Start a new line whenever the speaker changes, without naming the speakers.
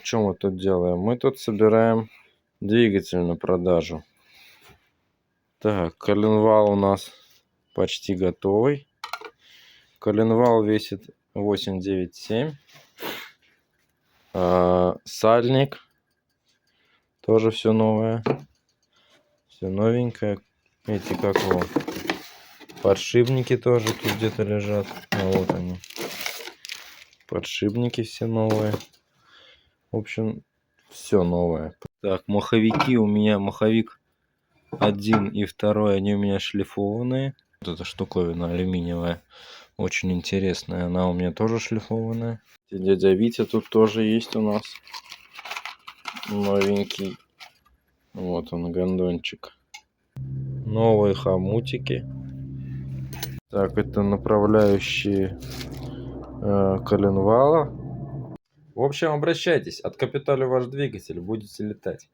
Чем мы тут делаем? Мы тут собираем двигатель на продажу. Так, коленвал у нас почти готовый. Коленвал весит 897. Сальник тоже все новое. Все новенькое. Эти как его подшипники тоже тут где-то лежат. Вот они. Подшипники все новые. В общем, все новое. Так, маховики у меня, маховик 1 и 2, они у меня шлифованные. Вот эта штуковина алюминиевая, очень интересная. Она у меня тоже шлифованная. И дядя Витя тут тоже есть у нас. Новенький. Вот он, гондончик. Новые хомутики. Так, это направляющие коленвала. В общем, обращайтесь, откапиталю ваш двигатель, будете летать.